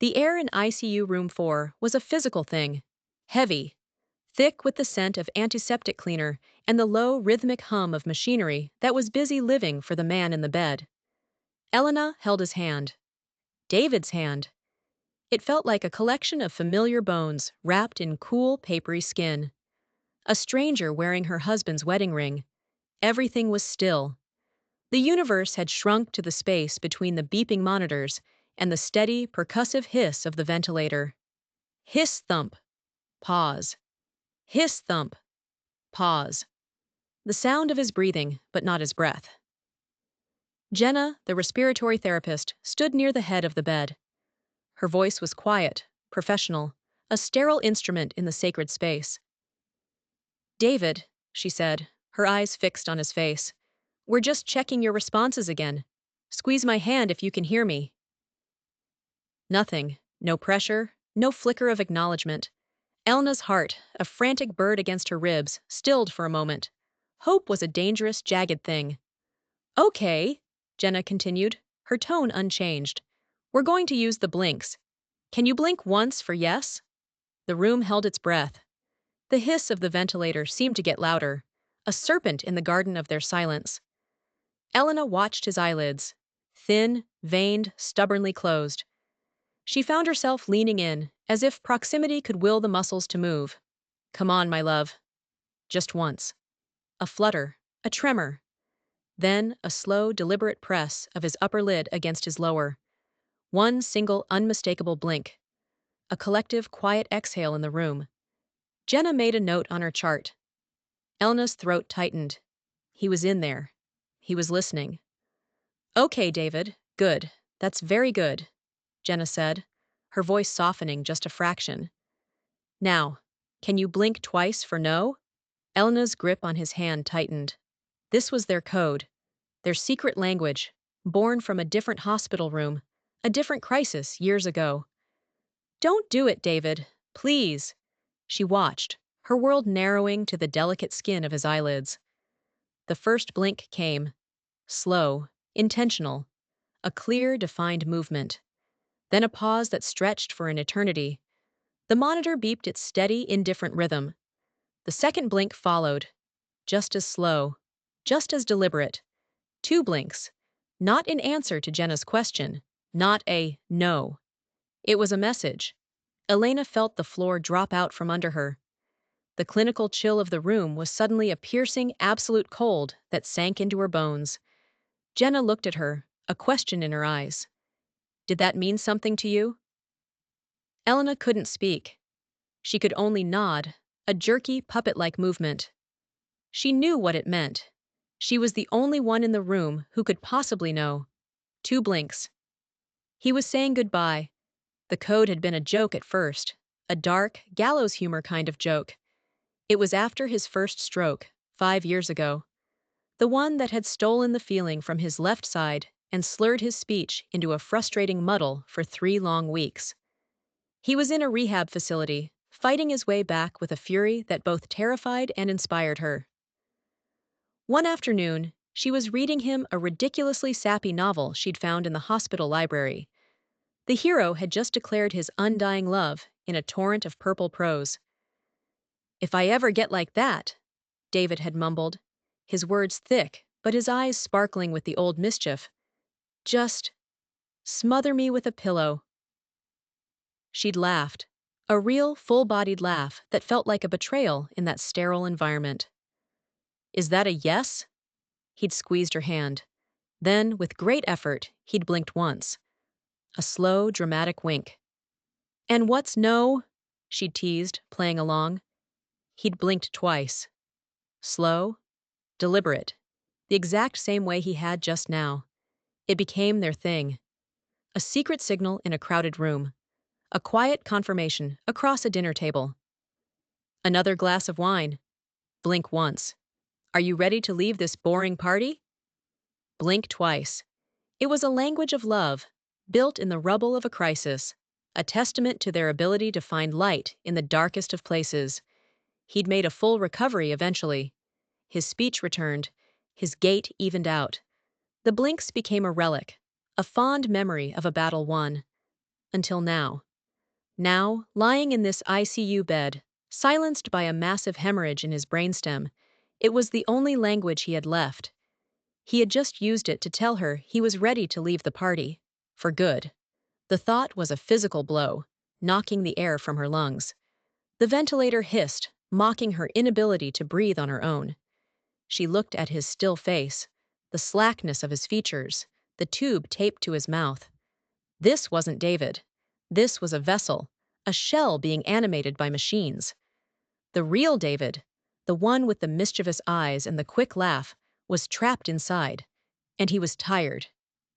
The air in ICU room 4 was a physical thing. Heavy, thick with the scent of antiseptic cleaner and the low rhythmic hum of machinery that was busy living for the man in the bed. Elena held his hand. David's hand. It felt like a collection of familiar bones wrapped in cool, papery skin. A stranger wearing her husband's wedding ring. Everything was still. The universe had shrunk to the space between the beeping monitors and the steady, percussive hiss of the ventilator. Hiss thump. Pause. Hiss thump. Pause. The sound of his breathing, but not his breath. Jenna, the respiratory therapist, stood near the head of the bed. Her voice was quiet, professional, a sterile instrument in the sacred space. "David," she said, her eyes fixed on his face, "we're just checking your responses again. Squeeze my hand if you can hear me." Nothing. No pressure, no flicker of acknowledgement. Elena's heart, a frantic bird against her ribs, stilled for a moment. Hope was a dangerous, jagged thing. "Okay," Jenna continued, her tone unchanged. "We're going to use the blinks. Can you blink once for yes?" The room held its breath. The hiss of the ventilator seemed to get louder, a serpent in the garden of their silence. Elena watched his eyelids, thin, veined, stubbornly closed. She found herself leaning in, as if proximity could will the muscles to move. "Come on, my love." Just once. A flutter, a tremor. Then a slow, deliberate press of his upper lid against his lower. One single, unmistakable blink. A collective, quiet exhale in the room. Jenna made a note on her chart. Elena's throat tightened. He was in there. He was listening. "Okay, David. Good. That's very good," Jenna said, her voice softening just a fraction. "Now, can you blink twice for no?" Elena's grip on his hand tightened. This was their code, their secret language, born from a different hospital room, a different crisis years ago. "Don't do it, David. Please." She watched, her world narrowing to the delicate skin of his eyelids. The first blink came. Slow, intentional. A clear, defined movement. Then a pause that stretched for an eternity. The monitor beeped its steady, indifferent rhythm. The second blink followed. Just as slow. Just as deliberate. Two blinks. Not in answer to Jenna's question. Not a no. It was a message. Elena felt the floor drop out from under her. The clinical chill of the room was suddenly a piercing, absolute cold that sank into her bones. Jenna looked at her, a question in her eyes. "Did that mean something to you?" Elena couldn't speak. She could only nod, a jerky, puppet-like movement. She knew what it meant. She was the only one in the room who could possibly know. Two blinks. He was saying goodbye. The code had been a joke at first, a dark, gallows humor kind of joke. It was after his first stroke, 5 years ago. The one that had stolen the feeling from his left side and slurred his speech into a frustrating muddle for 3 long weeks. He was in a rehab facility, fighting his way back with a fury that both terrified and inspired her. One afternoon, she was reading him a ridiculously sappy novel she'd found in the hospital library. The hero had just declared his undying love in a torrent of purple prose. "If I ever get like that," David had mumbled, his words thick, but his eyes sparkling with the old mischief, "just smother me with a pillow." She'd laughed, a real, full-bodied laugh that felt like a betrayal in that sterile environment. "Is that a yes?" He'd squeezed her hand. Then, with great effort, he'd blinked once. A slow, dramatic wink. "And what's no?" she'd teased, playing along. He'd blinked twice. Slow, deliberate, the exact same way he had just now. It became their thing. A secret signal in a crowded room. A quiet confirmation across a dinner table. "Another glass of wine." Blink once. "Are you ready to leave this boring party?" Blink twice. It was a language of love, built in the rubble of a crisis, a testament to their ability to find light in the darkest of places. He'd made a full recovery eventually. His speech returned, his gait evened out. The blinks became a relic, a fond memory of a battle won. Until now. Now, lying in this ICU bed, silenced by a massive hemorrhage in his brainstem, it was the only language he had left. He had just used it to tell her he was ready to leave the party. For good. The thought was a physical blow, knocking the air from her lungs. The ventilator hissed, mocking her inability to breathe on her own. She looked at his still face, the slackness of his features, the tube taped to his mouth. This wasn't David. This was a vessel, a shell being animated by machines. The real David, the one with the mischievous eyes and the quick laugh, was trapped inside. And he was tired.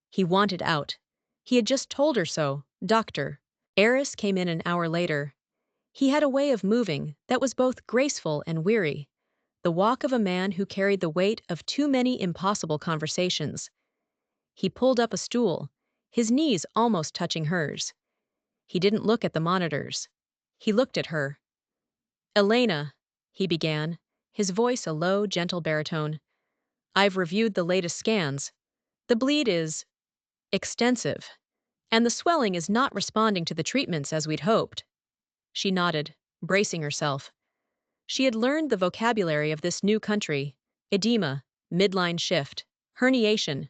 He wanted out. He had just told her so, Doctor. Eris came in an hour later. He had a way of moving that was both graceful and weary, the walk of a man who carried the weight of too many impossible conversations. He pulled up a stool, his knees almost touching hers. He didn't look at the monitors. He looked at her. Elena, he began, his voice a low, gentle baritone. I've reviewed the latest scans. The bleed is extensive, and the swelling is not responding to the treatments as we'd hoped. She nodded, bracing herself. She had learned the vocabulary of this new country: edema, midline shift, herniation.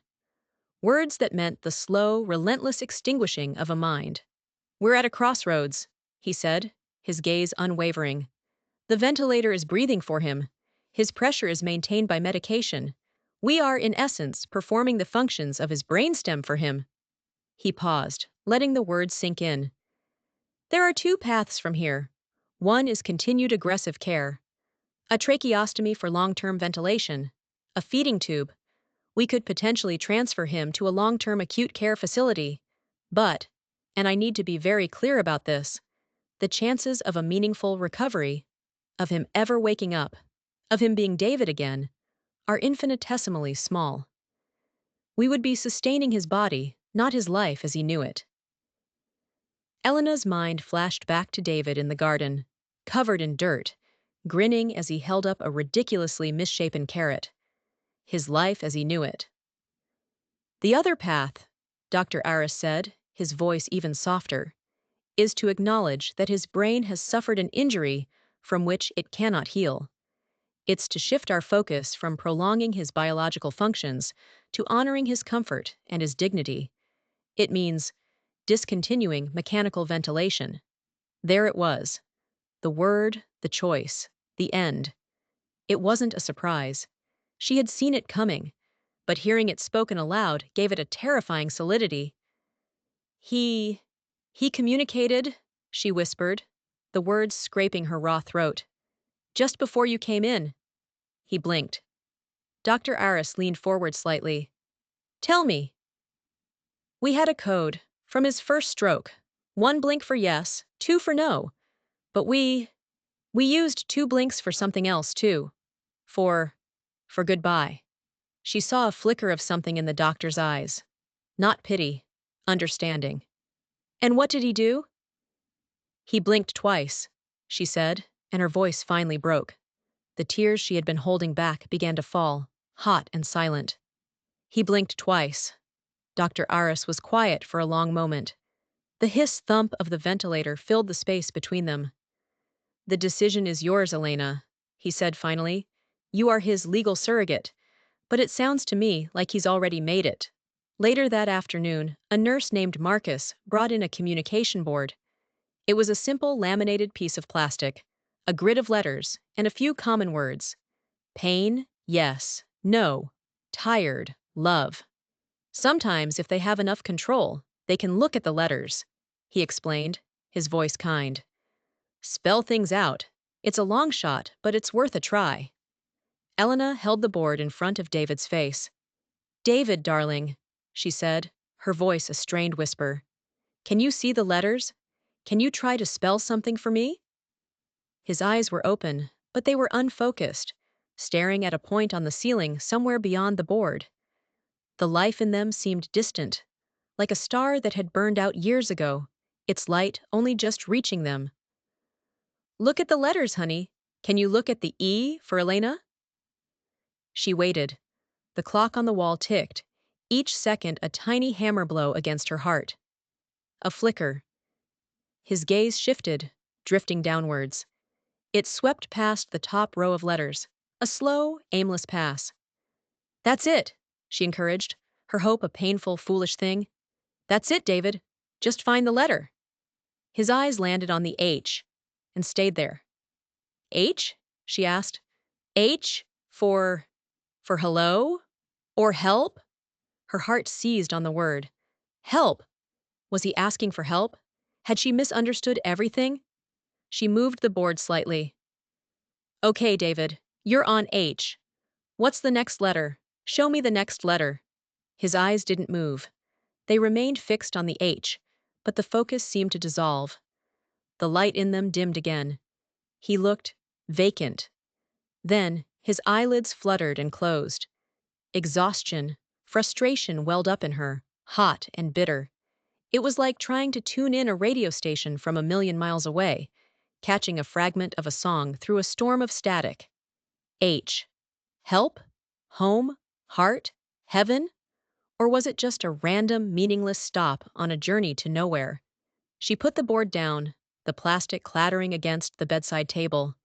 Words that meant the slow, relentless extinguishing of a mind. We're at a crossroads, he said, his gaze unwavering. The ventilator is breathing for him. His pressure is maintained by medication. We are, in essence, performing the functions of his brainstem for him. He paused, letting the words sink in. There are two paths from here. One is continued aggressive care. A tracheostomy for long-term ventilation. A feeding tube. We could potentially transfer him to a long-term acute care facility. But, and I need to be very clear about this, the chances of a meaningful recovery, of him ever waking up, of him being David again, are infinitesimally small. We would be sustaining his body, not his life as he knew it. Elena's mind flashed back to David in the garden, covered in dirt, grinning as he held up a ridiculously misshapen carrot. His life as he knew it. The other path, Dr. Aris said, his voice even softer, is to acknowledge that his brain has suffered an injury from which it cannot heal. It's to shift our focus from prolonging his biological functions to honoring his comfort and his dignity. It means discontinuing mechanical ventilation. There it was. The word, the choice, the end. It wasn't a surprise. She had seen it coming, but hearing it spoken aloud gave it a terrifying solidity. He communicated, she whispered, the words scraping her raw throat. Just before you came in. He blinked. Dr. Aris leaned forward slightly. Tell me. We had a code, from his first stroke. 1 blink for yes, 2 for no. But we used 2 blinks for something else, too. For goodbye. She saw a flicker of something in the doctor's eyes. Not pity, understanding. And what did he do? He blinked twice, she said, and her voice finally broke. The tears she had been holding back began to fall, hot and silent. He blinked twice. Dr. Aris was quiet for a long moment. The hiss thump of the ventilator filled the space between them. The decision is yours, Elena, he said finally. You are his legal surrogate, but it sounds to me like he's already made it. Later that afternoon, a nurse named Marcus brought in a communication board. It was a simple laminated piece of plastic, a grid of letters, and a few common words. Pain, yes, no, tired, love. Sometimes, if they have enough control, they can look at the letters, he explained, his voice kind. Spell things out. It's a long shot, but it's worth a try. Elena held the board in front of David's face. David, darling, she said, her voice a strained whisper. Can you see the letters? Can you try to spell something for me? His eyes were open, but they were unfocused, staring at a point on the ceiling somewhere beyond the board. The life in them seemed distant, like a star that had burned out years ago, its light only just reaching them. Look at the letters, honey. Can you look at the E for Elena? She waited. The clock on the wall ticked, each second a tiny hammer blow against her heart. A flicker. His gaze shifted, drifting downwards. It swept past the top row of letters, a slow, aimless pass. "That's it," she encouraged, her hope a painful, foolish thing. "That's it, David. Just find the letter." His eyes landed on the H and stayed there. "H?" she asked. "H for hello? Or help?" Her heart seized on the word. Help! Was he asking for help? Had she misunderstood everything? She moved the board slightly. "Okay, David, you're on H. What's the next letter? Show me the next letter." His eyes didn't move. They remained fixed on the H, but the focus seemed to dissolve. The light in them dimmed again. He looked vacant. Then, his eyelids fluttered and closed. Exhaustion, frustration welled up in her, hot and bitter. It was like trying to tune in a radio station from a million miles away, catching a fragment of a song through a storm of static. H. Help? Home? Heart? Heaven? Or was it just a random, meaningless stop on a journey to nowhere? She put the board down, the plastic clattering against the bedside table.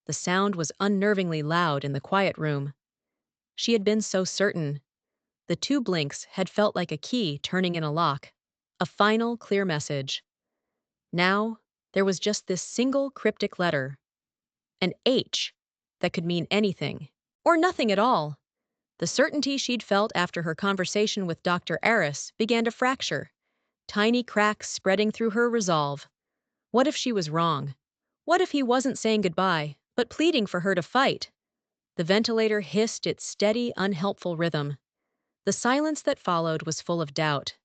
The sound was unnervingly loud in the quiet room. She had been so certain. The two blinks had felt like a key turning in a lock. A final, clear message. Now, there was just this single cryptic letter. An H that could mean anything. Or nothing at all. The certainty she'd felt after her conversation with Dr. Aris began to fracture, tiny cracks spreading through her resolve. What if she was wrong? What if he wasn't saying goodbye, but pleading for her to fight? The ventilator hissed its steady, unhelpful rhythm. The silence that followed was full of doubt.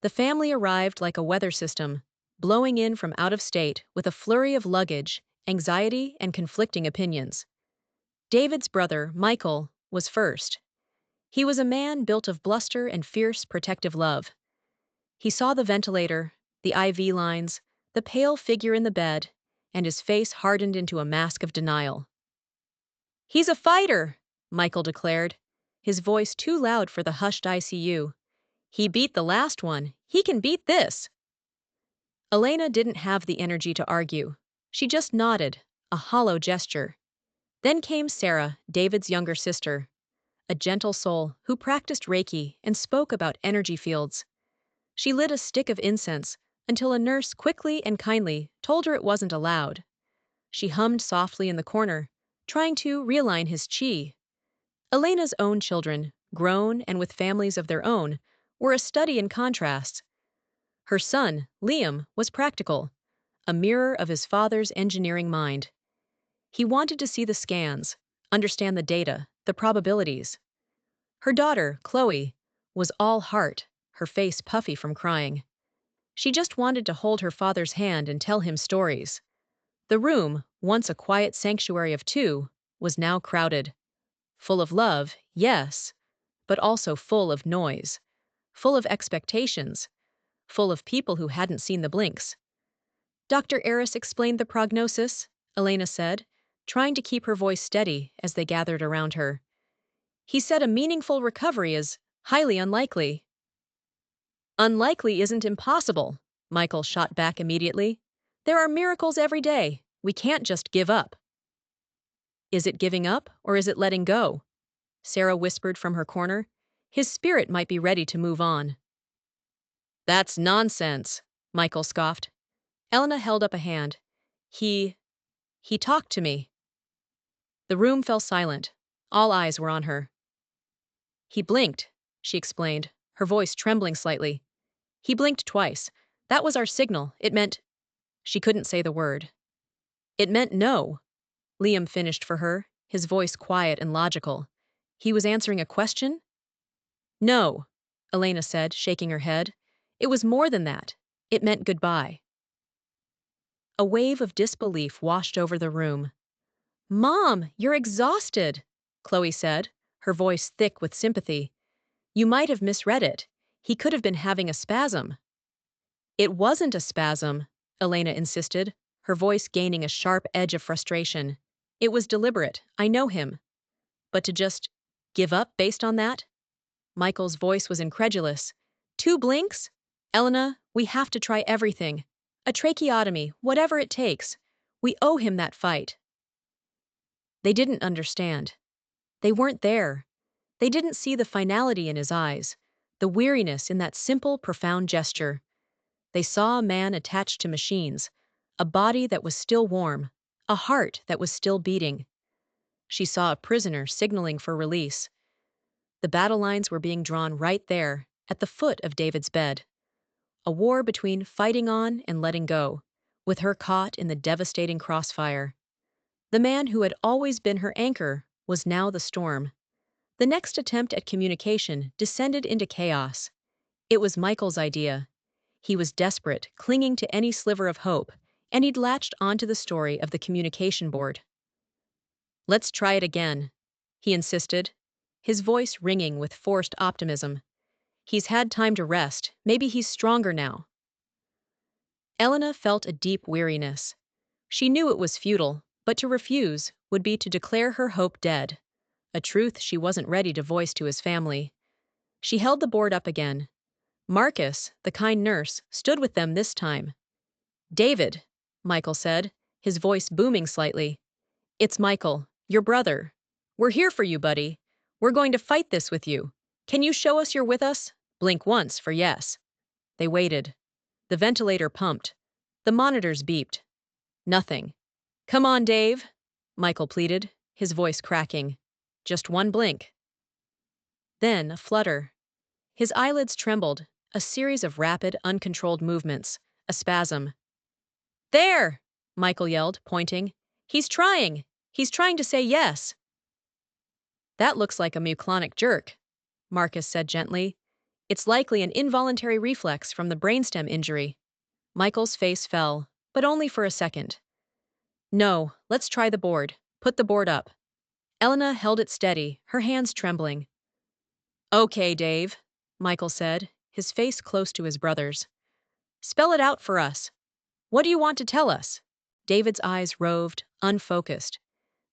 The family arrived like a weather system, blowing in from out of state with a flurry of luggage, anxiety, and conflicting opinions. David's brother, Michael, was first. He was a man built of bluster and fierce, protective love. He saw the ventilator, the IV lines, the pale figure in the bed, and his face hardened into a mask of denial. "He's a fighter," Michael declared, his voice too loud for the hushed ICU. "He beat the last one. He can beat this." Elena didn't have the energy to argue. She just nodded, a hollow gesture. Then came Sarah, David's younger sister, a gentle soul who practiced Reiki and spoke about energy fields. She lit a stick of incense until a nurse quickly and kindly told her it wasn't allowed. She hummed softly in the corner, trying to realign his chi. Elena's own children, grown and with families of their own, were a study in contrasts. Her son, Liam, was practical, a mirror of his father's engineering mind. He wanted to see the scans, understand the data, the probabilities. Her daughter, Chloe, was all heart, her face puffy from crying. She just wanted to hold her father's hand and tell him stories. The room, once a quiet sanctuary of two, was now crowded. Full of love, yes, but also full of noise, full of expectations, full of people who hadn't seen the blinks. Dr. Aris explained the prognosis, Elena said, trying to keep her voice steady as they gathered around her. He said a meaningful recovery is highly unlikely. "Unlikely isn't impossible," Michael shot back immediately. "There are miracles every day. We can't just give up." "Is it giving up, or is it letting go?" Sarah whispered from her corner. "His spirit might be ready to move on." "That's nonsense," Michael scoffed. Elena held up a hand. He talked to me." The room fell silent. All eyes were on her. "He blinked," she explained, her voice trembling slightly. "He blinked twice. That was our signal. It meant—" She couldn't say the word. "It meant no," Liam finished for her, his voice quiet and logical. He was answering a question? "No," Elena said, shaking her head. "It was more than that. It meant goodbye." A wave of disbelief washed over the room. "Mom, you're exhausted," Chloe said, her voice thick with sympathy. "You might have misread it. He could have been having a spasm." "It wasn't a spasm," Elena insisted, her voice gaining a sharp edge of frustration. "It was deliberate. I know him. But to just give up based on that?" Michael's voice was incredulous. "Two blinks? Elena, we have to try everything. A tracheotomy, whatever it takes. We owe him that fight. They didn't understand. They weren't there. They didn't see the finality in his eyes, the weariness in that simple, profound gesture. They saw a man attached to machines, a body that was still warm, a heart that was still beating. She saw a prisoner signaling for release. The battle lines were being drawn right there, at the foot of David's bed. A war between fighting on and letting go, with her caught in the devastating crossfire. The man who had always been her anchor was now the storm. The next attempt at communication descended into chaos. It was Michael's idea. He was desperate, clinging to any sliver of hope, and he'd latched onto the story of the communication board. "Let's try it again," he insisted, his voice ringing with forced optimism. "He's had time to rest. Maybe he's stronger now." Elena felt a deep weariness. She knew it was futile, but to refuse would be to declare her hope dead, a truth she wasn't ready to voice to his family. She held the board up again. Marcus, the kind nurse, stood with them this time. "David," Michael said, his voice booming slightly. "It's Michael, your brother. We're here for you, buddy. We're going to fight this with you. Can you show us you're with us? Blink once for yes." They waited. The ventilator pumped. The monitors beeped. Nothing. "Come on, Dave," Michael pleaded, his voice cracking. "Just one blink." Then a flutter. His eyelids trembled, a series of rapid, uncontrolled movements, a spasm. "There!" Michael yelled, pointing. "He's trying! He's trying to say yes!" "That looks like a muclonic jerk," Marcus said gently. "It's likely an involuntary reflex from the brainstem injury." Michael's face fell, but only for a second. "No, let's try the board. Put the board up." Elena held it steady, her hands trembling. "Okay, Dave," Michael said, his face close to his brother's. "Spell it out for us. What do you want to tell us?" David's eyes roved, unfocused.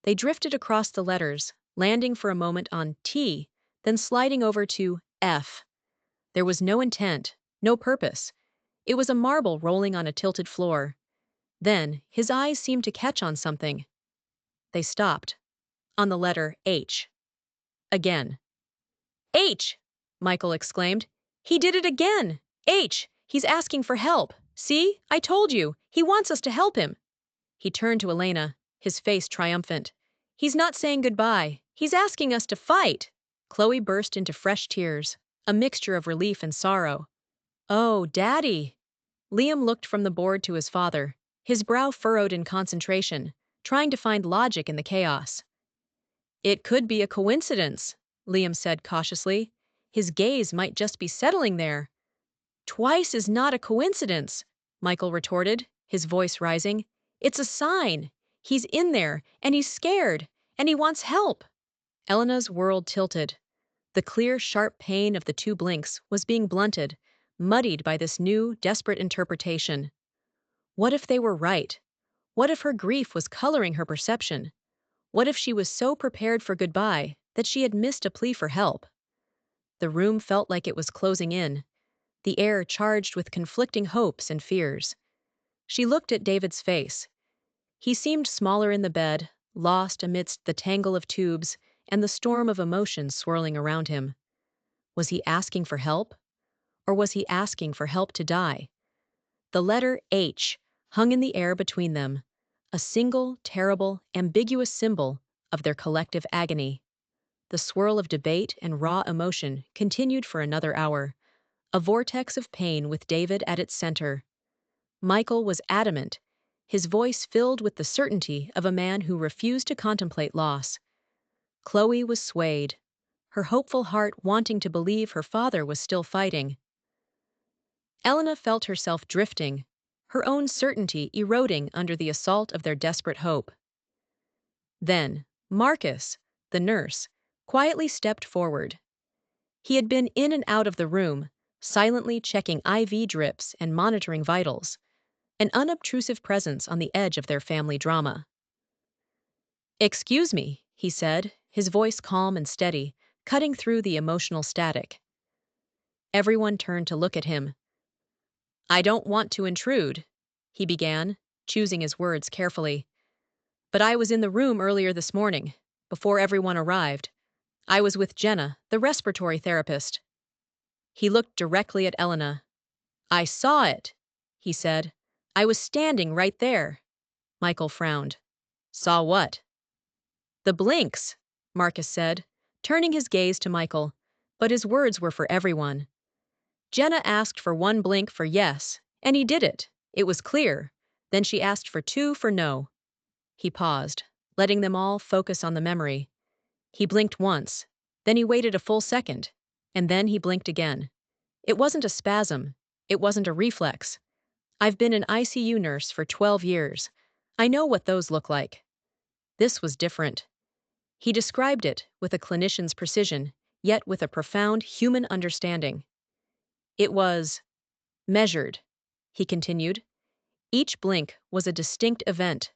They drifted across the letters, landing for a moment on T, then sliding over to F. There was no intent, no purpose. It was a marble rolling on a tilted floor. Then, his eyes seemed to catch on something. They stopped. On the letter H. Again. "H!" Michael exclaimed. "He did it again! H! He's asking for help! See? I told you! He wants us to help him!" He turned to Elena, his face triumphant. "He's not saying goodbye. He's asking us to fight!" Chloe burst into fresh tears, a mixture of relief and sorrow. "Oh, Daddy!" Liam looked from the board to his father, his brow furrowed in concentration, trying to find logic in the chaos. "It could be a coincidence," Liam said cautiously. "His gaze might just be settling there." "Twice is not a coincidence," Michael retorted, his voice rising. "It's a sign. He's in there, and he's scared, and he wants help." Elena's world tilted. The clear, sharp pain of the two blinks was being blunted, muddied by this new, desperate interpretation. What if they were right? What if her grief was coloring her perception? What if she was so prepared for goodbye that she had missed a plea for help? The room felt like it was closing in, the air charged with conflicting hopes and fears. She looked at David's face. He seemed smaller in the bed, lost amidst the tangle of tubes and the storm of emotions swirling around him. Was he asking for help? Or was he asking for help to die? The letter H hung in the air between them, a single, terrible, ambiguous symbol of their collective agony. The swirl of debate and raw emotion continued for another hour, a vortex of pain with David at its center. Michael was adamant, his voice filled with the certainty of a man who refused to contemplate loss. Chloe was swayed, her hopeful heart wanting to believe her father was still fighting. Elena felt herself drifting, her own certainty eroding under the assault of their desperate hope. Then, Marcus, the nurse, quietly stepped forward. He had been in and out of the room, silently checking IV drips and monitoring vitals, an unobtrusive presence on the edge of their family drama. "Excuse me," he said, his voice calm and steady, cutting through the emotional static. Everyone turned to look at him. "I don't want to intrude," he began, choosing his words carefully. But I was in the room earlier this morning, before everyone arrived. I was with Jenna, the respiratory therapist. He looked directly at Elena. I saw it, he said. I was standing right there. Michael frowned. Saw what? The blinks, Marcus said, turning his gaze to Michael, but his words were for everyone. Jenna asked for one blink for yes, and he did it. It was clear. Then she asked for two for no. He paused, letting them all focus on the memory. He blinked once, then he waited a full second, and then he blinked again. It wasn't a spasm. It wasn't a reflex. I've been an ICU nurse for 12 years. I know what those look like. This was different. He described it with a clinician's precision, yet with a profound human understanding. It was measured, he continued. Each blink was a distinct event.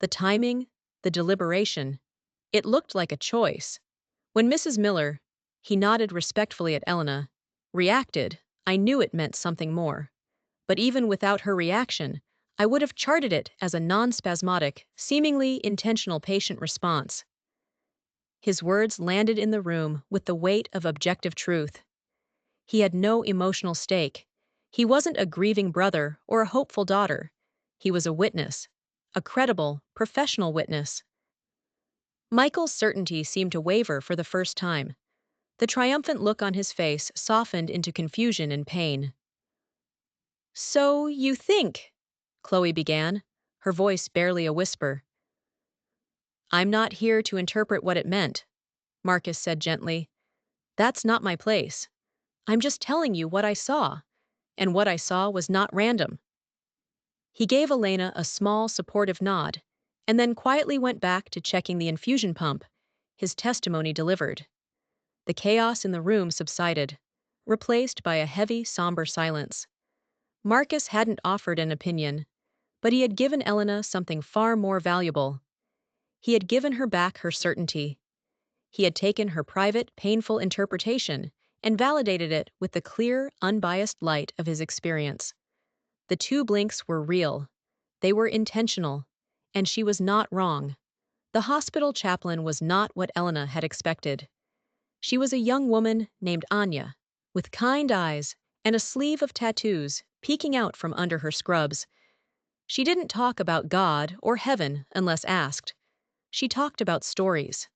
The timing, the deliberation. It looked like a choice. When Mrs. Miller, he nodded respectfully at Elena, reacted, I knew it meant something more. But even without her reaction, I would have charted it as a non-spasmodic, seemingly intentional patient response. His words landed in the room with the weight of objective truth. He had no emotional stake. He wasn't a grieving brother or a hopeful daughter. He was a witness, a credible, professional witness. Michael's certainty seemed to waver for the first time. The triumphant look on his face softened into confusion and pain. So you think, Chloe began, her voice barely a whisper. I'm not here to interpret what it meant, Marcus said gently. That's not my place. I'm just telling you what I saw, and what I saw was not random. He gave Elena a small, supportive nod, and then quietly went back to checking the infusion pump, his testimony delivered. The chaos in the room subsided, replaced by a heavy, somber silence. Marcus hadn't offered an opinion, but he had given Elena something far more valuable. He had given her back her certainty. He had taken her private, painful interpretation and validated it with the clear, unbiased light of his experience. The two blinks were real. They were intentional, and she was not wrong. The hospital chaplain was not what Elena had expected. She was a young woman named Anya, with kind eyes and a sleeve of tattoos peeking out from under her scrubs. She didn't talk about God or heaven unless asked. She talked about stories.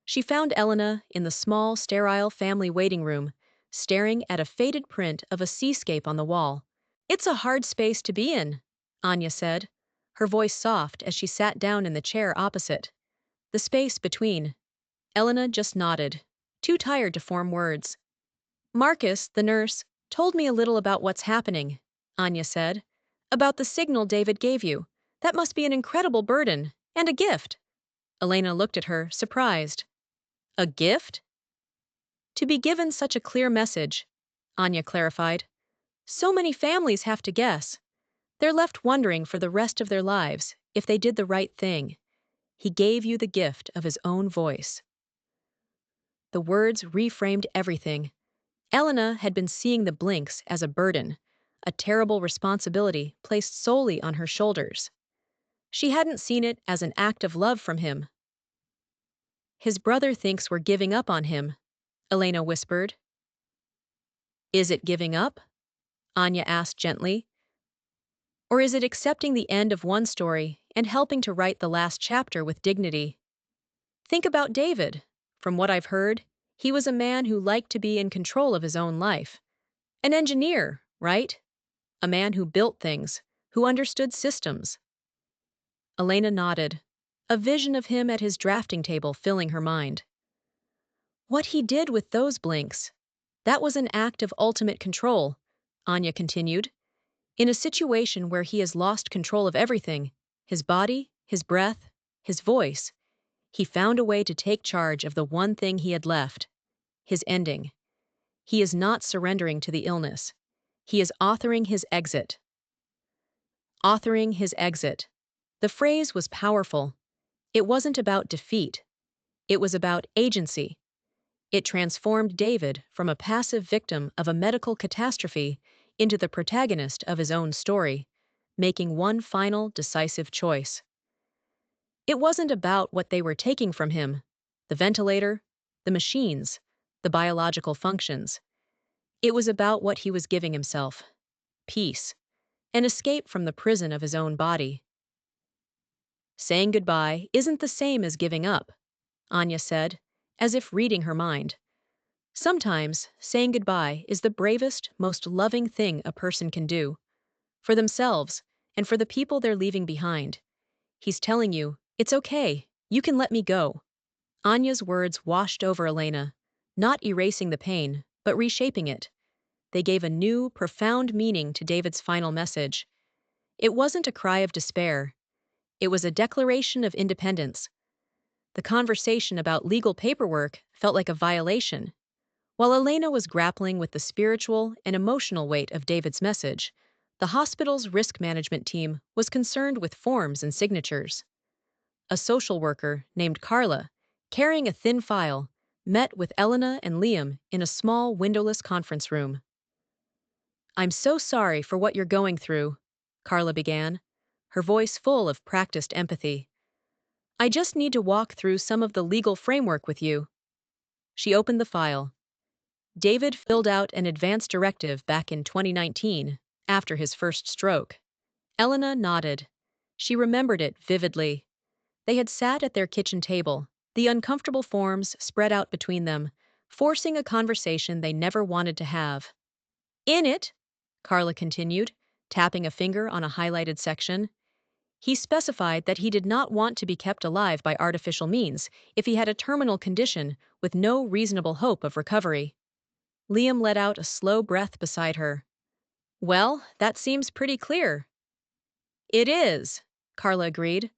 She found Elena in the small, sterile family waiting room, staring at a faded print of a seascape on the wall. It's a hard space to be in, Anya said, her voice soft as she sat down in the chair opposite. The space between. Elena just nodded, too tired to form words. Marcus, the nurse, told me a little about what's happening, Anya said. About the signal David gave you. That must be an incredible burden, and a gift. Elena looked at her, surprised. A gift? To be given such a clear message, Anya clarified. So many families have to guess. They're left wondering for the rest of their lives if they did the right thing. He gave you the gift of his own voice. The words reframed everything. Elena had been seeing the blinks as a burden, a terrible responsibility placed solely on her shoulders. She hadn't seen it as an act of love from him. His brother thinks we're giving up on him, Elena whispered. Is it giving up? Anya asked gently. Or is it accepting the end of one story and helping to write the last chapter with dignity? Think about David. From what I've heard, he was a man who liked to be in control of his own life. An engineer, right? A man who built things, who understood systems. Elena nodded, a vision of him at his drafting table filling her mind. What he did with those blinks, that was an act of ultimate control, Anya continued. In a situation where he has lost control of everything, his body, his breath, his voice, he found a way to take charge of the one thing he had left, his ending. He is not surrendering to the illness. He is authoring his exit. Authoring his exit. The phrase was powerful. It wasn't about defeat. It was about agency. It transformed David from a passive victim of a medical catastrophe into the protagonist of his own story. making one final, decisive choice. It wasn't about what they were taking from him, the ventilator, the machines, the biological functions. It was about what he was giving himself: peace, an escape from the prison of his own body. Saying goodbye isn't the same as giving up, Anya said, as if reading her mind. Sometimes, saying goodbye is the bravest, most loving thing a person can do. For themselves, and for the people they're leaving behind. He's telling you, it's okay, you can let me go. Anya's words washed over Elena, not erasing the pain, but reshaping it. They gave a new, profound meaning to David's final message. It wasn't a cry of despair. It was a declaration of independence. The conversation about legal paperwork felt like a violation. While Elena was grappling with the spiritual and emotional weight of David's message, the hospital's risk management team was concerned with forms and signatures. A social worker named Carla, carrying a thin file, met with Elena and Liam in a small windowless conference room. "I'm so sorry for what you're going through," Carla began, her voice full of practiced empathy. "I just need to walk through some of the legal framework with you." She opened the file. David filled out an advance directive back in 2019, after his first stroke. Elena nodded. She remembered it vividly. They had sat at their kitchen table, the uncomfortable forms spread out between them, forcing a conversation they never wanted to have. "In it," Carla continued, tapping a finger on a highlighted section, "he specified that he did not want to be kept alive by artificial means if he had a terminal condition with no reasonable hope of recovery." Liam let out a slow breath beside her. "Well, that seems pretty clear." "It is," Carla agreed.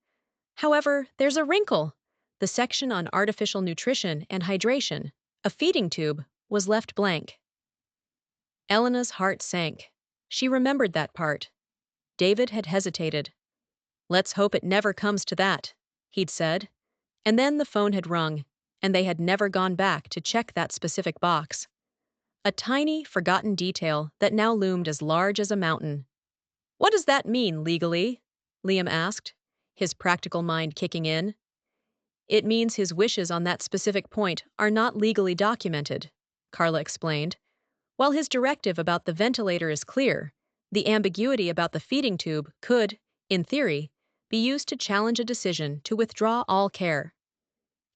"However, there's a wrinkle. The section on artificial nutrition and hydration, a feeding tube, was left blank." Elena's heart sank. She remembered that part. David had hesitated. "Let's hope it never comes to that," he'd said. And then the phone had rung, and they had never gone back to check that specific box. A tiny, forgotten detail that now loomed as large as a mountain. "What does that mean legally?" Liam asked, his practical mind kicking in. "It means his wishes on that specific point are not legally documented," Carla explained. "While his directive about the ventilator is clear, the ambiguity about the feeding tube could, in theory, be used to challenge a decision to withdraw all care.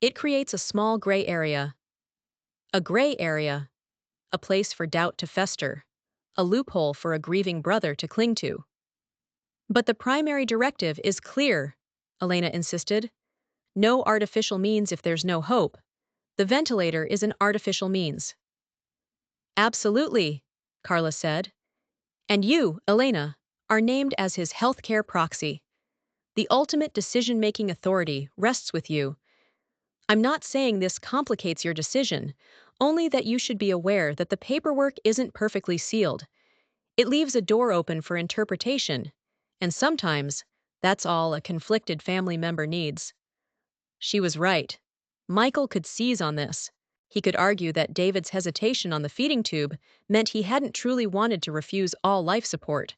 It creates a small gray area. A gray area. A place for doubt to fester. A loophole for a grieving brother to cling to." "But the primary directive is clear," Elena insisted. "No artificial means if there's no hope. The ventilator is an artificial means." "Absolutely," Carla said. "And you, Elena, are named as his healthcare proxy. The ultimate decision-making authority rests with you. I'm not saying this complicates your decision, only that you should be aware that the paperwork isn't perfectly sealed. It leaves a door open for interpretation, and sometimes that's all a conflicted family member needs." She was right. Michael could seize on this. He could argue that David's hesitation on the feeding tube meant he hadn't truly wanted to refuse all life support.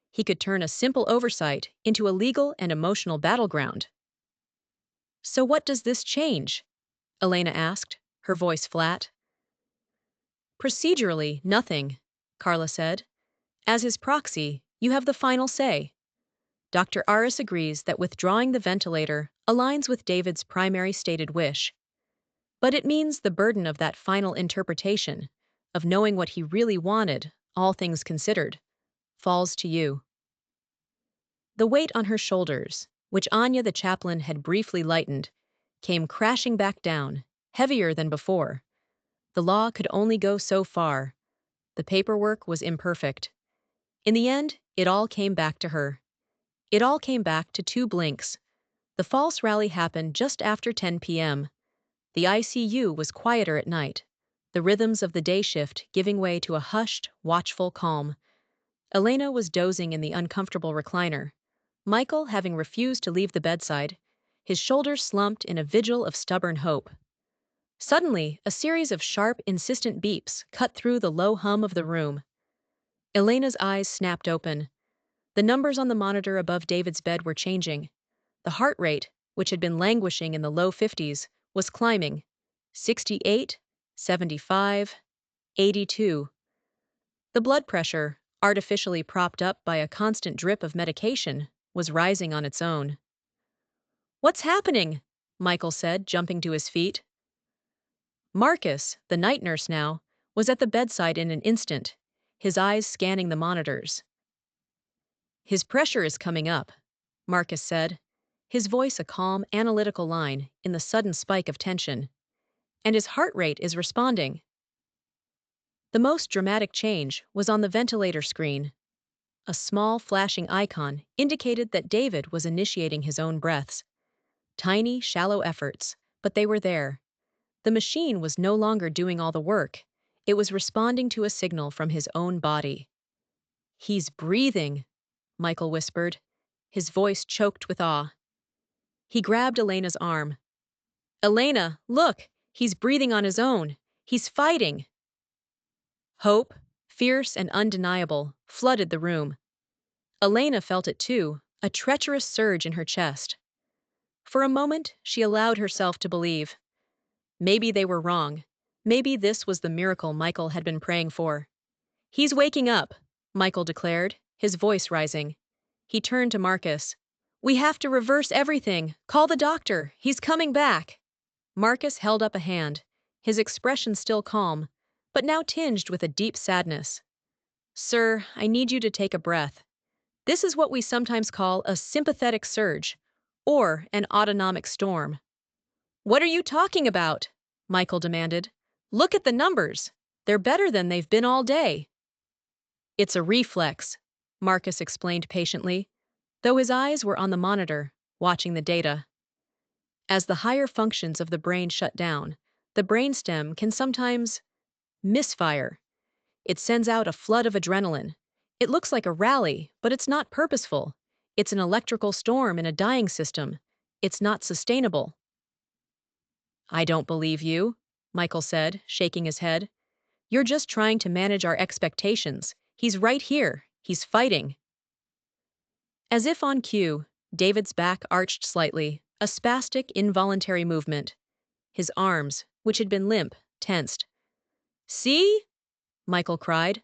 He could turn a simple oversight into a legal and emotional battleground. "So what does this change?" Elena asked, her voice flat. "Procedurally, nothing," Carla said. "As his proxy, you have the final say. Dr. Aris agrees that withdrawing the ventilator aligns with David's primary stated wish. But it means the burden of that final interpretation, of knowing what he really wanted, all things considered, falls to you." The weight on her shoulders, which Anya the chaplain had briefly lightened, came crashing back down, heavier than before. The law could only go so far. The paperwork was imperfect. In the end, it all came back to her. It all came back to two blinks. The false rally happened just after 10 p.m. The ICU was quieter at night, the rhythms of the day shift giving way to a hushed, watchful calm. Elena was dozing in the uncomfortable recliner, Michael having refused to leave the bedside, his shoulders slumped in a vigil of stubborn hope. Suddenly, a series of sharp, insistent beeps cut through the low hum of the room. Elena's eyes snapped open. The numbers on the monitor above David's bed were changing. The heart rate, which had been languishing in the low 50s, was climbing. 68, 75, 82. The blood pressure, artificially propped up by a constant drip of medication, was rising on its own. "What's happening?" Michael said, jumping to his feet. Marcus, the night nurse now, was at the bedside in an instant, his eyes scanning the monitors. "His pressure is coming up," Marcus said, his voice a calm, analytical line in the sudden spike of tension. "And his heart rate is responding." The most dramatic change was on the ventilator screen. A small flashing icon indicated that David was initiating his own breaths. Tiny, shallow efforts, but they were there. The machine was no longer doing all the work. It was responding to a signal from his own body. "He's breathing," Michael whispered, his voice choked with awe. He grabbed Elena's arm. "Elena, look! He's breathing on his own. He's fighting!" Hope, fierce and undeniable, flooded the room. Elena felt it too, a treacherous surge in her chest. For a moment, she allowed herself to believe. Maybe they were wrong. Maybe this was the miracle Michael had been praying for. "He's waking up," Michael declared, his voice rising. He turned to Marcus. "We have to reverse everything. Call the doctor. He's coming back." Marcus held up a hand, his expression still calm, but now tinged with a deep sadness. "Sir, I need you to take a breath. This is what we sometimes call a sympathetic surge, or an autonomic storm." "What are you talking about?" Michael demanded. "Look at the numbers. They're better than they've been all day." "It's a reflex," Marcus explained patiently, though his eyes were on the monitor, watching the data. As the higher functions of the brain shut down, the brainstem can sometimes misfire. It sends out a flood of adrenaline. It looks like a rally, but it's not purposeful. It's an electrical storm in a dying system. It's not sustainable. "I don't believe you," Michael said, shaking his head. "You're just trying to manage our expectations. He's right here. He's fighting." As if on cue, David's back arched slightly, a spastic, involuntary movement. His arms, which had been limp, tensed. "See?" Michael cried.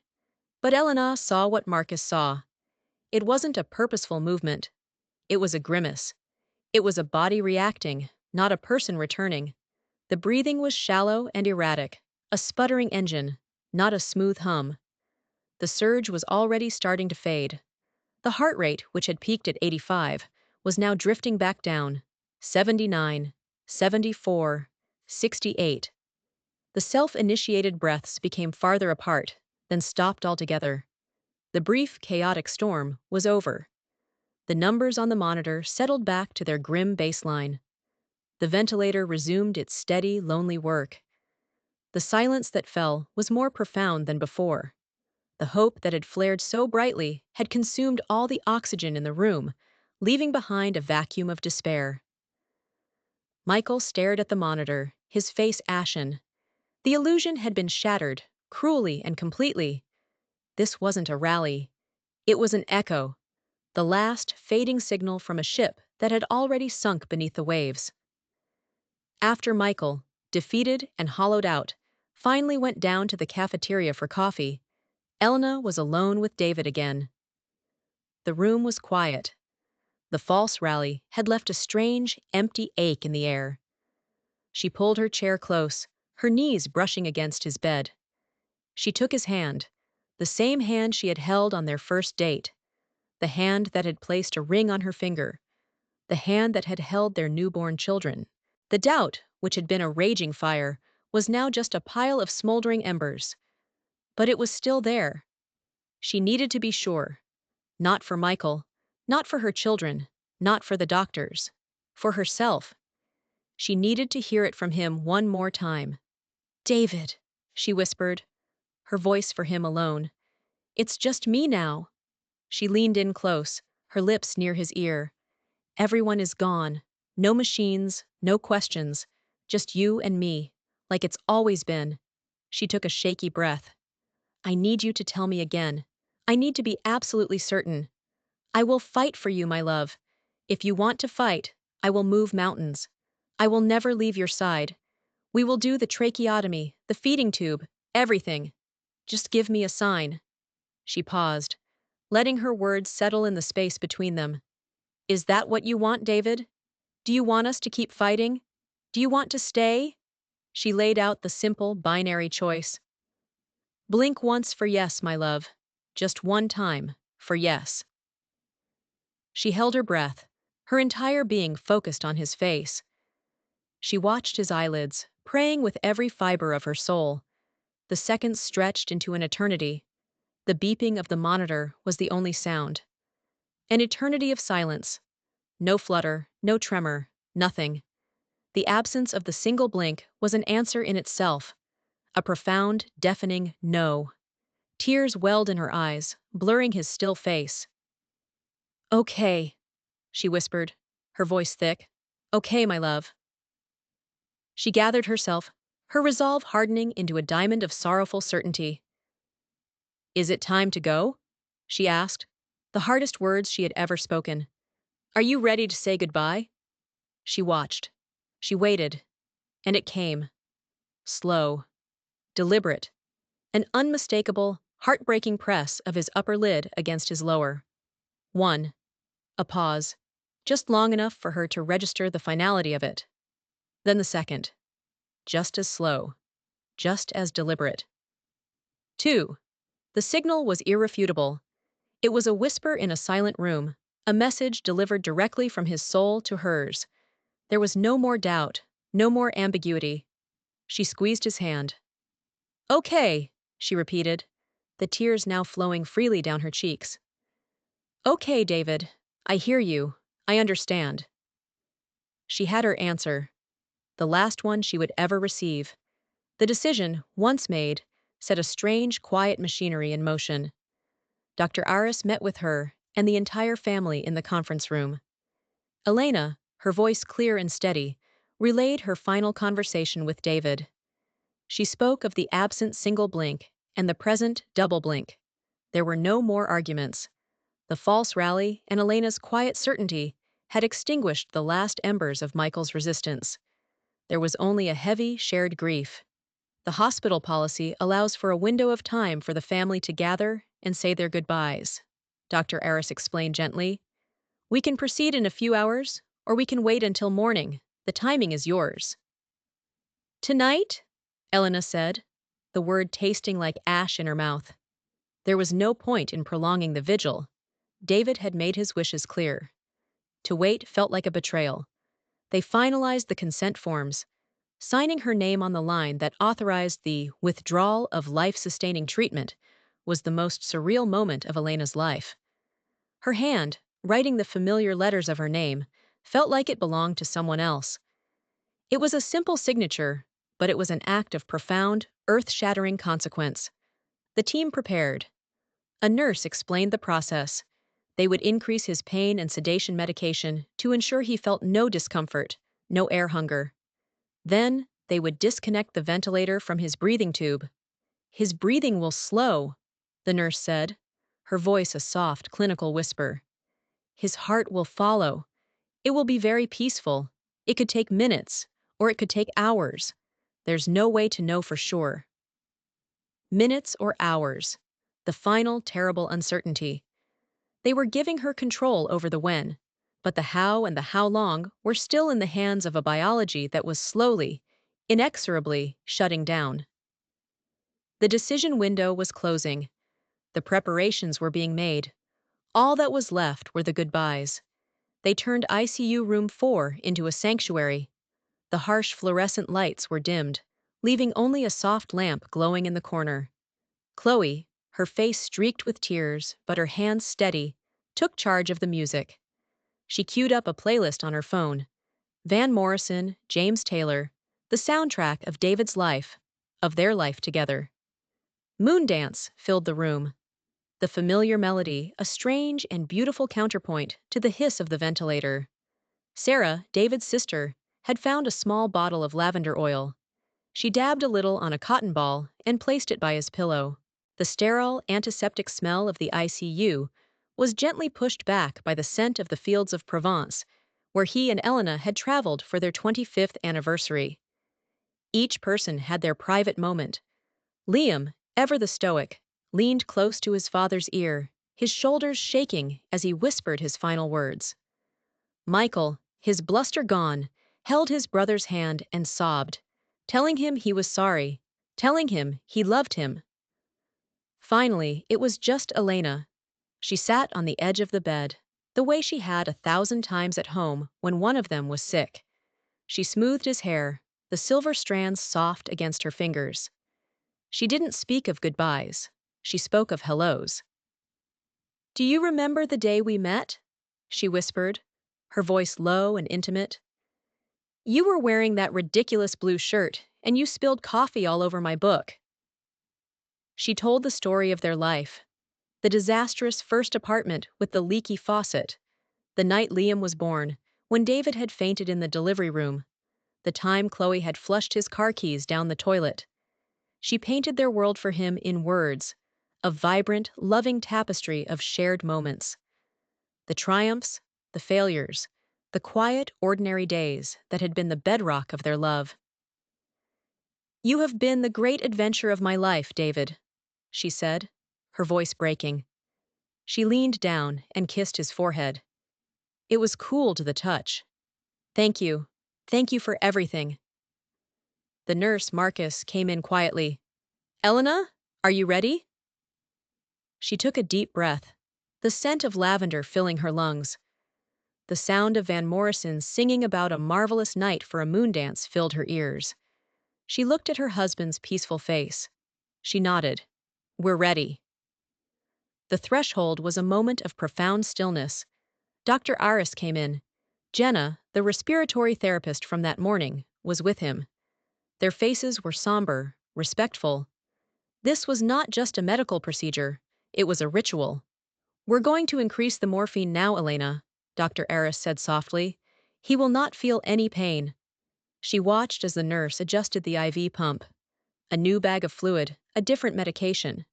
But Elena saw what Marcus saw. It wasn't a purposeful movement. It was a grimace. It was a body reacting, not a person returning. The breathing was shallow and erratic, a sputtering engine, not a smooth hum. The surge was already starting to fade. The heart rate, which had peaked at 85, was now drifting back down. 79, 74, 68. The self-initiated breaths became farther apart, then stopped altogether. The brief, chaotic storm was over. The numbers on the monitor settled back to their grim baseline. The ventilator resumed its steady, lonely work. The silence that fell was more profound than before. The hope that had flared so brightly had consumed all the oxygen in the room, leaving behind a vacuum of despair. Michael stared at the monitor, his face ashen. The illusion had been shattered, cruelly and completely. This wasn't a rally. It was an echo, the last fading signal from a ship that had already sunk beneath the waves. After Michael, defeated and hollowed out, finally went down to the cafeteria for coffee, Elena was alone with David again. The room was quiet. The false rally had left a strange, empty ache in the air. She pulled her chair close, her knees brushing against his bed. She took his hand, the same hand she had held on their first date, the hand that had placed a ring on her finger, the hand that had held their newborn children. The doubt, which had been a raging fire, was now just a pile of smoldering embers. But it was still there. She needed to be sure. Not for Michael, not for her children, not for the doctors. For herself. She needed to hear it from him one more time. "David," she whispered, her voice for him alone. "It's just me now." She leaned in close, her lips near his ear. "Everyone is gone. No machines, no questions. Just you and me, like it's always been." She took a shaky breath. "I need you to tell me again. I need to be absolutely certain. I will fight for you, my love. If you want to fight, I will move mountains. I will never leave your side. We will do the tracheotomy, the feeding tube, everything. Just give me a sign." She paused, letting her words settle in the space between them. "Is that what you want, David? Do you want us to keep fighting? Do you want to stay?" She laid out the simple, binary choice. "Blink once for yes, my love. Just one time, for yes." She held her breath, her entire being focused on his face. She watched his eyelids, praying with every fiber of her soul. The seconds stretched into an eternity. The beeping of the monitor was the only sound. An eternity of silence. No flutter, no tremor, nothing. The absence of the single blink was an answer in itself. A profound, deafening no. Tears welled in her eyes, blurring his still face. "Okay," she whispered, her voice thick. "Okay, my love." She gathered herself, her resolve hardening into a diamond of sorrowful certainty. "Is it time to go?" she asked, the hardest words she had ever spoken. "Are you ready to say goodbye?" She watched. She waited. And it came. Slow. Deliberate. An unmistakable, heartbreaking press of his upper lid against his lower. One. A pause. Just long enough for her to register the finality of it. Then the second. Just as slow. Just as deliberate. Two. The signal was irrefutable. It was a whisper in a silent room, a message delivered directly from his soul to hers. There was no more doubt, no more ambiguity. She squeezed his hand. "Okay," she repeated, the tears now flowing freely down her cheeks. "Okay, David. I hear you. I understand." She had her answer, the last one she would ever receive. The decision, once made, set a strange, quiet machinery in motion. Dr. Aris met with her and the entire family in the conference room. Elena, her voice clear and steady, relayed her final conversation with David. She spoke of the absent single blink and the present double blink. There were no more arguments. The false rally and Elena's quiet certainty had extinguished the last embers of Michael's resistance. There was only a heavy, shared grief. The hospital policy allows for a window of time for the family to gather and say their goodbyes, Dr. Aris explained gently. "We can proceed in a few hours, or we can wait until morning. The timing is yours." "Tonight?" Elena said, the word tasting like ash in her mouth. There was no point in prolonging the vigil. David had made his wishes clear. To wait felt like a betrayal. They finalized the consent forms, signing her name on the line that authorized the withdrawal of life-sustaining treatment was the most surreal moment of Elena's life. Her hand, writing the familiar letters of her name, felt like it belonged to someone else. It was a simple signature, but it was an act of profound, earth-shattering consequence. The team prepared. A nurse explained the process. They would increase his pain and sedation medication to ensure he felt no discomfort, no air hunger. Then, they would disconnect the ventilator from his breathing tube. "His breathing will slow," the nurse said, her voice a soft, clinical whisper. "His heart will follow. It will be very peaceful. It could take minutes, or it could take hours. There's no way to know for sure." Minutes or hours. The final, terrible uncertainty. They were giving her control over the when, but the how and the how long were still in the hands of a biology that was slowly, inexorably shutting down. The decision window was closing. The preparations were being made. All that was left were the goodbyes. They turned ICU Room 4 into a sanctuary. The harsh fluorescent lights were dimmed, leaving only a soft lamp glowing in the corner. Chloe, her face streaked with tears but her hands steady, took charge of the music. She queued up a playlist on her phone. Van Morrison, James Taylor, the soundtrack of David's life, of their life together. Moondance filled the room. The familiar melody, a strange and beautiful counterpoint to the hiss of the ventilator. Sarah, David's sister, had found a small bottle of lavender oil. She dabbed a little on a cotton ball and placed it by his pillow. The sterile, antiseptic smell of the ICU was gently pushed back by the scent of the fields of Provence, where he and Elena had traveled for their 25th anniversary. Each person had their private moment. Liam, ever the stoic, leaned close to his father's ear, his shoulders shaking as he whispered his final words. Michael, his bluster gone, held his brother's hand and sobbed, telling him he was sorry, telling him he loved him. Finally, it was just Elena. She sat on the edge of the bed, the way she had 1,000 times at home when one of them was sick. She smoothed his hair, the silver strands soft against her fingers. She didn't speak of goodbyes. She spoke of hellos. "Do you remember the day we met?" she whispered, her voice low and intimate. "You were wearing that ridiculous blue shirt, and you spilled coffee all over my book." She told the story of their life. The disastrous first apartment with the leaky faucet. The night Liam was born, when David had fainted in the delivery room. The time Chloe had flushed his car keys down the toilet. She painted their world for him in words, a vibrant, loving tapestry of shared moments. The triumphs, the failures, the quiet, ordinary days that had been the bedrock of their love. "You have been the great adventure of my life, David," she said, her voice breaking. She leaned down and kissed his forehead. It was cool to the touch. "Thank you. Thank you for everything." The nurse, Marcus, came in quietly. "Elena, are you ready?" She took a deep breath, the scent of lavender filling her lungs. The sound of Van Morrison singing about a marvelous night for a moon dance filled her ears. She looked at her husband's peaceful face. She nodded. "We're ready." The threshold was a moment of profound stillness. Dr. Aris came in. Jenna, the respiratory therapist from that morning, was with him. Their faces were somber, respectful. This was not just a medical procedure, it was a ritual. "We're going to increase the morphine now, Elena," Dr. Aris said softly. "He will not feel any pain." She watched as the nurse adjusted the IV pump. A new bag of fluid, a different medication.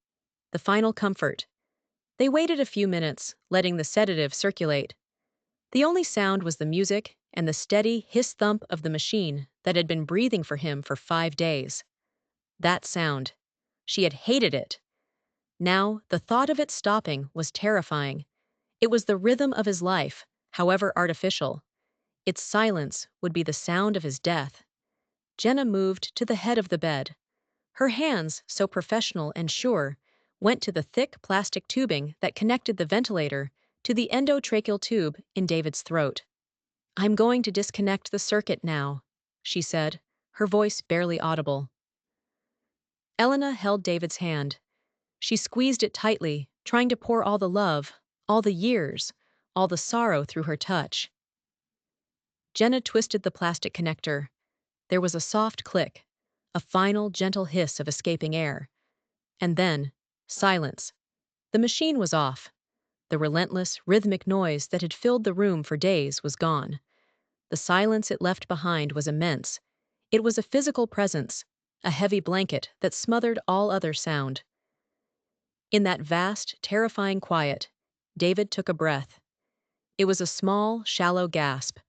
The final comfort. They waited a few minutes, letting the sedative circulate. The only sound was the music and the steady hiss-thump of the machine that had been breathing for him for 5 days. That sound. She had hated it. Now, the thought of it stopping was terrifying. It was the rhythm of his life, however artificial. Its silence would be the sound of his death. Jenna moved to the head of the bed. Her hands, so professional and sure, went to the thick plastic tubing that connected the ventilator to the endotracheal tube in David's throat. "I'm going to disconnect the circuit now," she said, her voice barely audible. Elena held David's hand. She squeezed it tightly, trying to pour all the love, all the years, all the sorrow through her touch. Jenna twisted the plastic connector. There was a soft click, a final gentle hiss of escaping air. And then, silence. The machine was off. The relentless, rhythmic noise that had filled the room for days was gone. The silence it left behind was immense. It was a physical presence, a heavy blanket that smothered all other sound. In that vast, terrifying quiet, David took a breath. It was a small, shallow gasp,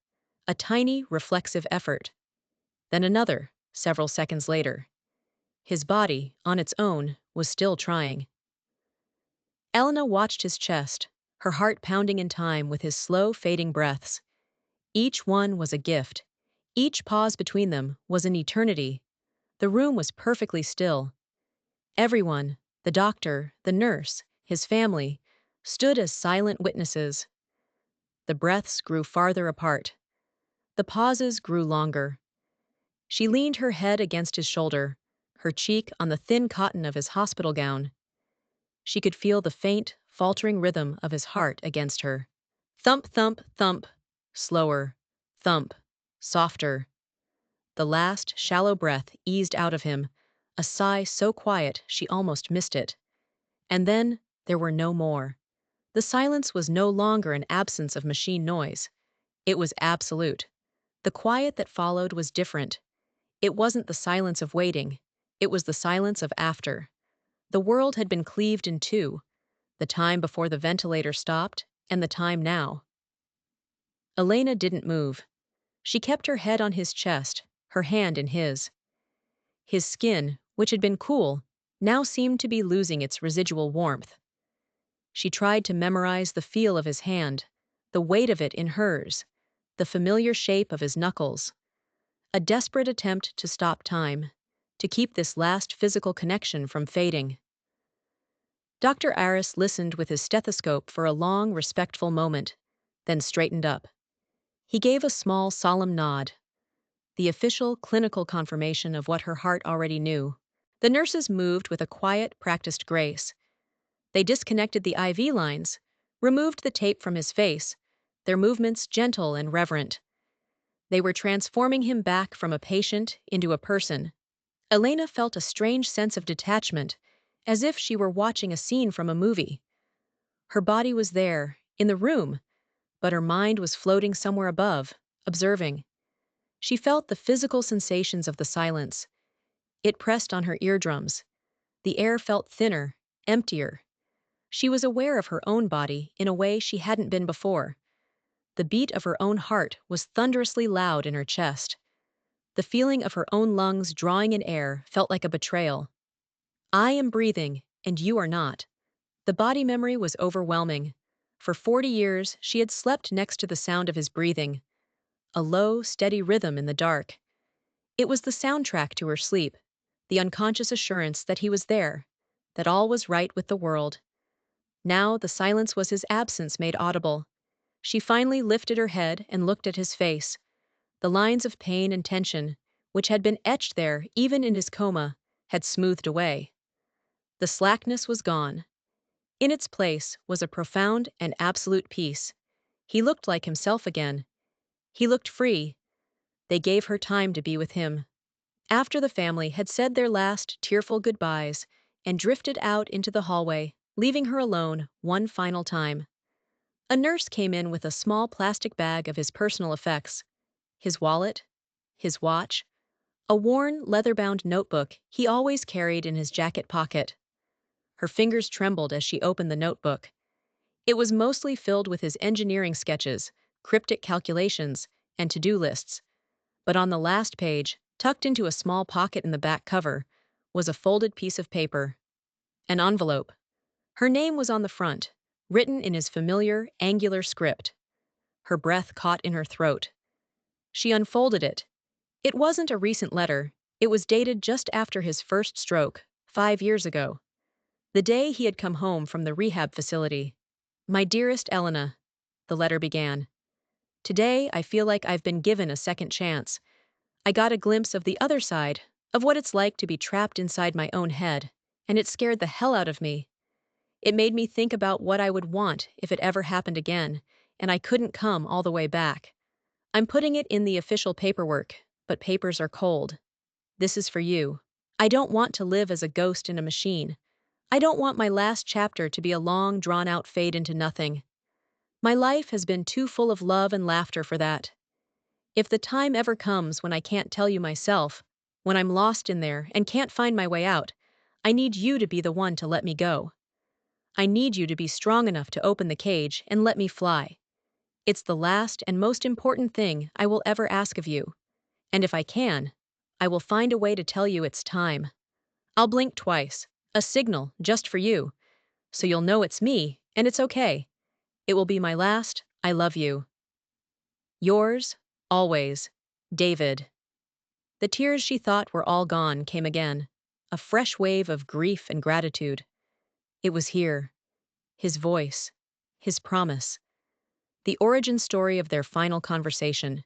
a tiny, reflexive effort. Then another, several seconds later. His body, on its own, was still trying. Elena watched his chest, her heart pounding in time with his slow, fading breaths. Each one was a gift. Each pause between them was an eternity. The room was perfectly still. Everyone, the doctor, the nurse, his family, stood as silent witnesses. The breaths grew farther apart. The pauses grew longer. She leaned her head against his shoulder, her cheek on the thin cotton of his hospital gown. She could feel the faint, faltering rhythm of his heart against her. Thump, thump, thump. Slower. Thump. Softer. The last shallow breath eased out of him, a sigh so quiet she almost missed it. And then there were no more. The silence was no longer an absence of machine noise. It was absolute. The quiet that followed was different. It wasn't the silence of waiting. It was the silence of after. The world had been cleaved in two. the time before the ventilator stopped, and the time now. Elena didn't move. She kept her head on his chest, her hand in his. His skin, which had been cool, now seemed to be losing its residual warmth. She tried to memorize the feel of his hand, the weight of it in hers, the familiar shape of his knuckles. A desperate attempt to stop time, to keep this last physical connection from fading. Dr. Aris listened with his stethoscope for a long, respectful moment, then straightened up. He gave a small, solemn nod, the official clinical confirmation of what her heart already knew. The nurses moved with a quiet, practiced grace. They disconnected the IV lines, removed the tape from his face, their movements gentle and reverent. They were transforming him back from a patient into a person. Elena felt a strange sense of detachment, as if she were watching a scene from a movie. Her body was there, in the room, but her mind was floating somewhere above, observing. She felt the physical sensations of the silence. It pressed on her eardrums. The air felt thinner, emptier. She was aware of her own body in a way she hadn't been before. The beat of her own heart was thunderously loud in her chest. The feeling of her own lungs drawing in air felt like a betrayal. I am breathing, and you are not. The body memory was overwhelming. For 40 years, she had slept next to the sound of his breathing, a low, steady rhythm in the dark. It was the soundtrack to her sleep, the unconscious assurance that he was there, that all was right with the world. Now the silence was his absence made audible. She finally lifted her head and looked at his face. The lines of pain and tension, which had been etched there even in his coma, had smoothed away. The slackness was gone. In its place was a profound and absolute peace. He looked like himself again. He looked free. They gave her time to be with him. After the family had said their last tearful goodbyes and drifted out into the hallway, leaving her alone one final time. A nurse came in with a small plastic bag of his personal effects, his wallet, his watch, a worn, leather-bound notebook he always carried in his jacket pocket. Her fingers trembled as she opened the notebook. It was mostly filled with his engineering sketches, cryptic calculations, and to-do lists. But on the last page, tucked into a small pocket in the back cover, was a folded piece of paper. An envelope. Her name was on the front, written in his familiar, angular script. Her breath caught in her throat. She unfolded it. It wasn't a recent letter. It was dated just after his first stroke, 5 years ago. The day he had come home from the rehab facility. My dearest Elena, the letter began. Today I feel like I've been given a second chance. I got a glimpse of the other side, of what it's like to be trapped inside my own head, and it scared the hell out of me. It made me think about what I would want if it ever happened again, and I couldn't come all the way back. I'm putting it in the official paperwork, but papers are cold. This is for you. I don't want to live as a ghost in a machine. I don't want my last chapter to be a long, drawn-out fade into nothing. My life has been too full of love and laughter for that. If the time ever comes when I can't tell you myself, when I'm lost in there and can't find my way out, I need you to be the one to let me go. I need you to be strong enough to open the cage and let me fly. It's the last and most important thing I will ever ask of you. And if I can, I will find a way to tell you it's time. I'll blink twice, a signal just for you, so you'll know it's me and it's okay. It will be my last, I love you. Yours, always, David. The tears she thought were all gone came again, a fresh wave of grief and gratitude. It was here. His voice. His promise. The origin story of their final conversation.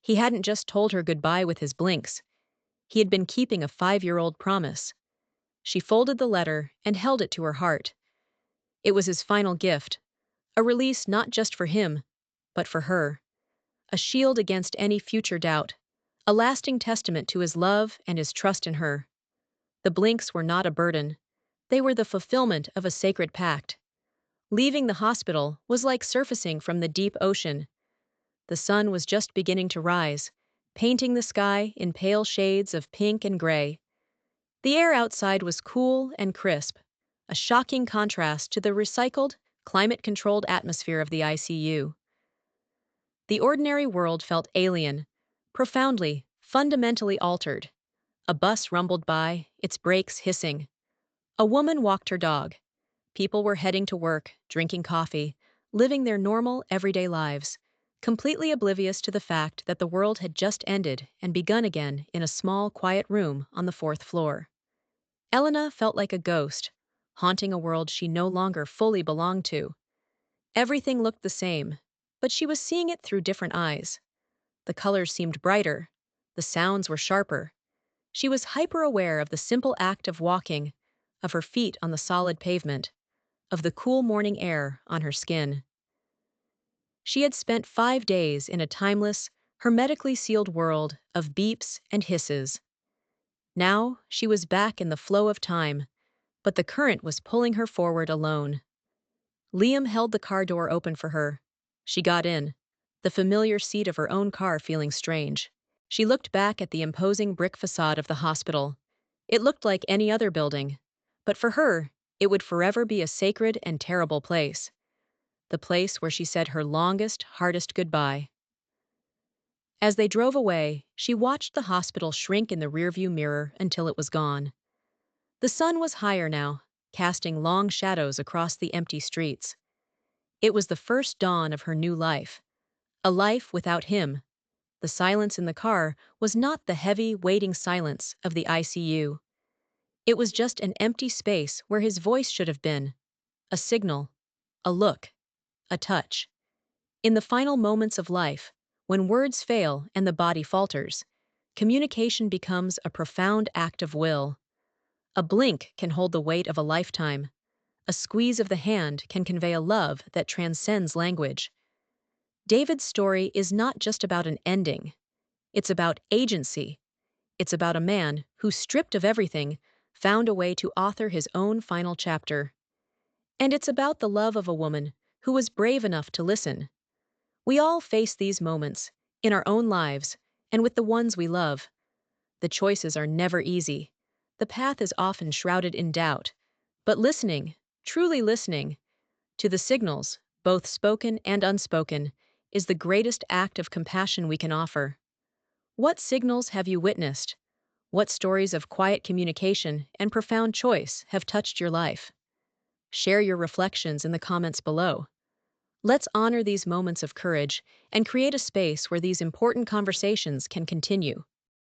He hadn't just told her goodbye with his blinks. He had been keeping a 5-year-old promise. She folded the letter and held it to her heart. It was his final gift, a release not just for him, but for her. A shield against any future doubt, a lasting testament to his love and his trust in her. The blinks were not a burden. They were the fulfillment of a sacred pact. Leaving the hospital was like surfacing from the deep ocean. The sun was just beginning to rise, painting the sky in pale shades of pink and gray. The air outside was cool and crisp, a shocking contrast to the recycled, climate-controlled atmosphere of the ICU. The ordinary world felt alien, profoundly, fundamentally altered. A bus rumbled by, its brakes hissing. A woman walked her dog. People were heading to work, drinking coffee, living their normal, everyday lives, completely oblivious to the fact that the world had just ended and begun again in a small, quiet room on the fourth floor. Elena felt like a ghost, haunting a world she no longer fully belonged to. Everything looked the same, but she was seeing it through different eyes. The colors seemed brighter. The sounds were sharper. She was hyper-aware of the simple act of walking, of her feet on the solid pavement, of the cool morning air on her skin. She had spent 5 days in a timeless, hermetically sealed world of beeps and hisses. Now she was back in the flow of time, but the current was pulling her forward alone. Liam held the car door open for her. She got in, the familiar seat of her own car feeling strange. She looked back at the imposing brick facade of the hospital. It looked like any other building, but for her, it would forever be a sacred and terrible place. The place where she said her longest, hardest goodbye. As they drove away, she watched the hospital shrink in the rearview mirror until it was gone. The sun was higher now, casting long shadows across the empty streets. It was the first dawn of her new life. A life without him. The silence in the car was not the heavy, waiting silence of the ICU. It was just an empty space where his voice should have been. A signal. A look. A touch. In the final moments of life, when words fail and the body falters, communication becomes a profound act of will. A blink can hold the weight of a lifetime. A squeeze of the hand can convey a love that transcends language. David's story is not just about an ending. It's about agency. It's about a man who, stripped of everything, found a way to author his own final chapter. And it's about the love of a woman who was brave enough to listen. We all face these moments, in our own lives, and with the ones we love. The choices are never easy. The path is often shrouded in doubt. But listening, truly listening, to the signals, both spoken and unspoken, is the greatest act of compassion we can offer. What signals have you witnessed? What stories of quiet communication and profound choice have touched your life? Share your reflections in the comments below. Let's honor these moments of courage and create a space where these important conversations can continue.